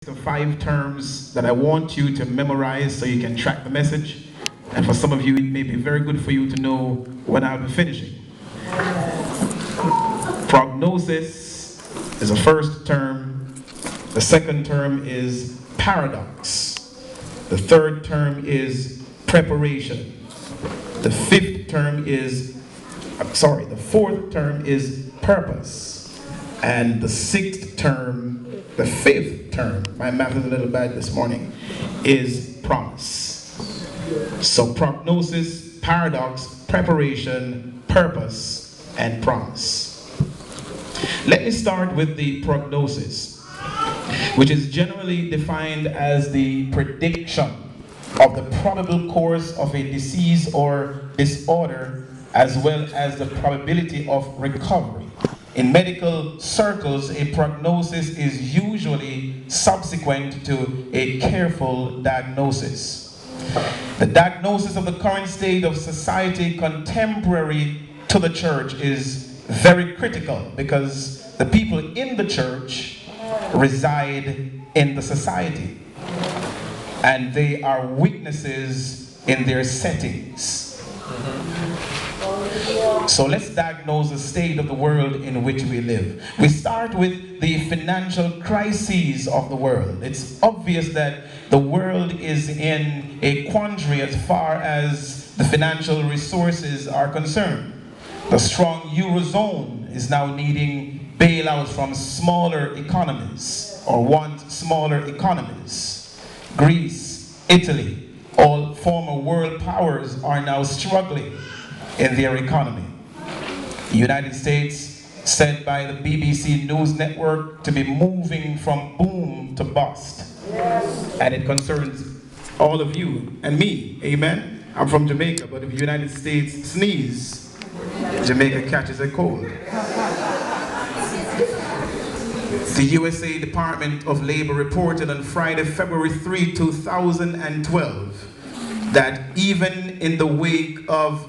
The 5 terms that I want you to memorize so you can track the message. And for some of you, it may be very good for you to know when I'll be finishing. Prognosis is the first term. The second term is paradox. The third term is preparation. The fourth term is purpose. And the fifth term, my math is a little bad this morning, is promise. So prognosis, paradox, preparation, purpose, and promise. Let me start with the prognosis, which is generally defined as the prediction of the probable course of a disease or disorder, as well as the probability of recovery. In medical circles, a prognosis is usually subsequent to a careful diagnosis. The diagnosis of the current state of society contemporary to the church is very critical because the people in the church reside in the society and they are witnesses in their settings. So let's diagnose the state of the world in which we live. We start with the financial crises of the world. It's obvious that the world is in a quandary as far as the financial resources are concerned. The strong Eurozone is now needing bailouts from smaller economies, or want smaller economies. Greece, Italy, all former world powers are now struggling in their economy. The United States, said by the BBC News Network, to be moving from boom to bust. Yes. And it concerns all of you and me, amen? I'm from Jamaica, but if the United States sneeze, Jamaica catches a cold. The USA Department of Labor reported on Friday, February 3, 2012, that even in the wake of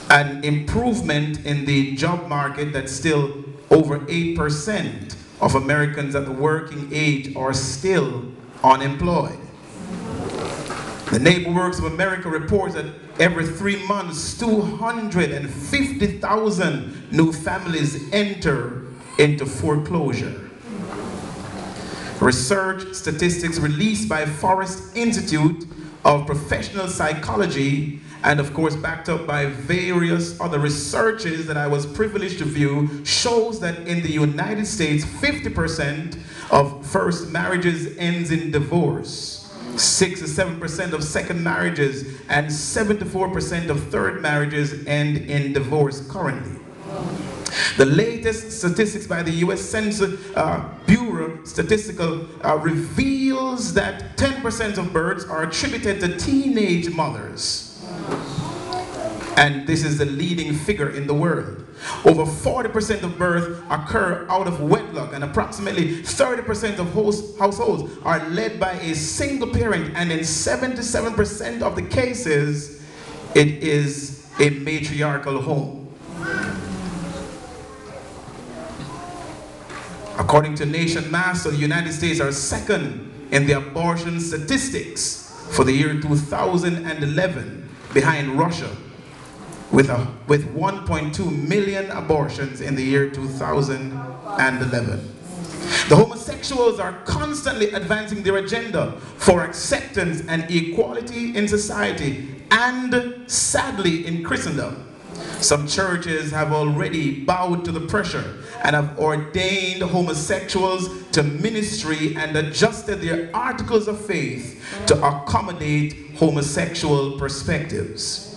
an improvement in the job market, that still over 8% of Americans at the working age are still unemployed. The Labor Works of America reports that every 3 months, 250,000 new families enter into foreclosure. Research statistics released by Forest Institute of Professional Psychology, and of course backed up by various other researches that I was privileged to view, shows that in the United States, 50% of first marriages ends in divorce, 6 to 7% of second marriages, and 74% of third marriages end in divorce currently. The latest statistics by the U.S. Census Bureau Statistical reveals that 10% of births are attributed to teenage mothers. And this is the leading figure in the world. Over 40% of births occur out of wedlock, and approximately 30% of households are led by a single parent, and in 77% of the cases, it is a matriarchal home. According to Nation Master, the United States are second in the abortion statistics for the year 2011, behind Russia, with 1.2 million abortions in the year 2011. The homosexuals are constantly advancing their agenda for acceptance and equality in society and, sadly, in Christendom. Some churches have already bowed to the pressure and have ordained homosexuals to ministry and adjusted their articles of faith to accommodate homosexual perspectives.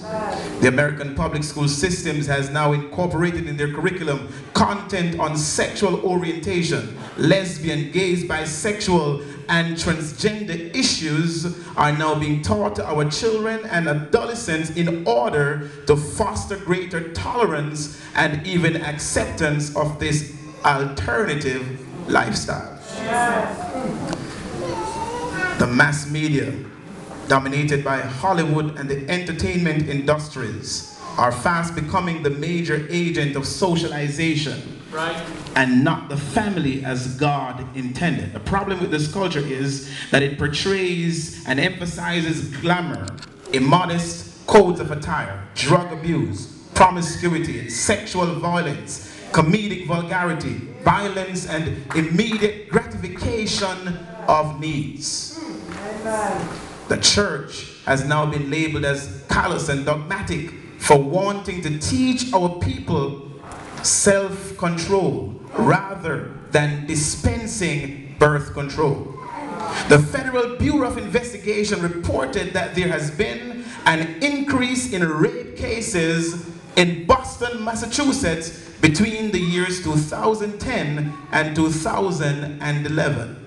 The American public school systems has now incorporated in their curriculum content on sexual orientation. Lesbian, gays, bisexual, and transgender issues are now being taught to our children and adolescents in order to foster greater tolerance and even acceptance of this alternative lifestyle. The mass media, dominated by Hollywood and the entertainment industries, are fast becoming the major agent of socialization and not the family as God intended. The problem with this culture is that it portrays and emphasizes glamour, immodest codes of attire, drug abuse, promiscuity, sexual violence, comedic vulgarity, violence, and immediate gratification of needs. The church has now been labeled as callous and dogmatic for wanting to teach our people self-control rather than dispensing birth control. The Federal Bureau of Investigation reported that there has been an increase in rape cases in Boston, Massachusetts between the years 2010 and 2011.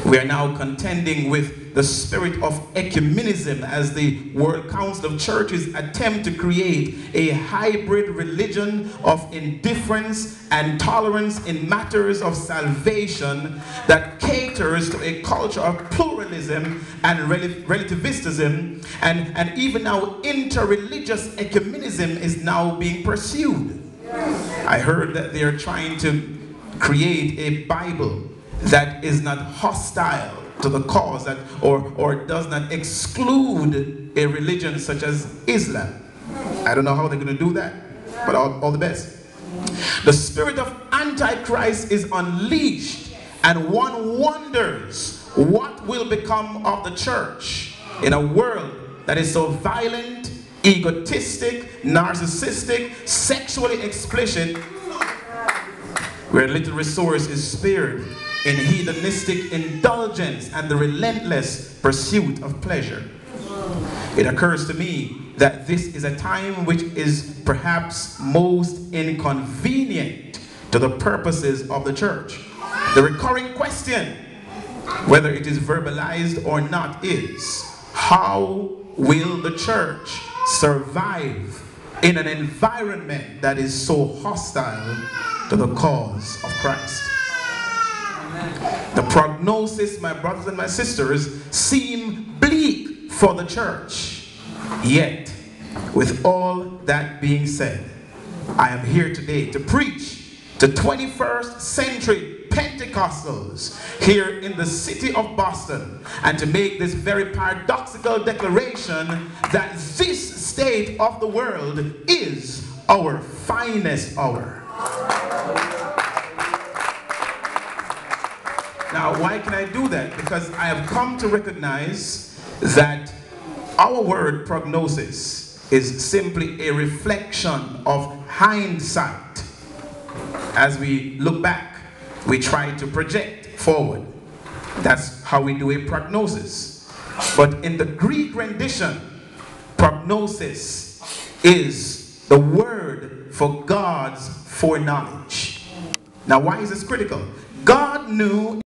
We are now contending with the spirit of ecumenism as the World Council of Churches attempt to create a hybrid religion of indifference and tolerance in matters of salvation that caters to a culture of pluralism and relativism, and even now interreligious ecumenism is now being pursued. I heard that they are trying to create a Bible that is not hostile to the cause, that or does not exclude a religion such as Islam. I don't know how they're going to do that, but all the best. The spirit of Antichrist is unleashed, and one wonders what will become of the church in a world that is so violent, egotistic, narcissistic, sexually explicit, where little resource is spared in hedonistic indulgence and the relentless pursuit of pleasure. It occurs to me that this is a time which is perhaps most inconvenient to the purposes of the church. The recurring question, whether it is verbalized or not, is how will the church survive in an environment that is so hostile to the cause of Christ? The prognosis, my brothers and my sisters, seem bleak for the church. Yet, with all that being said, I am here today to preach to 21st century Pentecostals here in the city of Boston, and to make this very paradoxical declaration that this state of the world is our finest hour. Now, why can I do that? Because I have come to recognize that our word prognosis is simply a reflection of hindsight. As we look back, we try to project forward. That's how we do a prognosis. But in the Greek rendition, prognosis is the word for God's foreknowledge. Now, why is this critical? God knew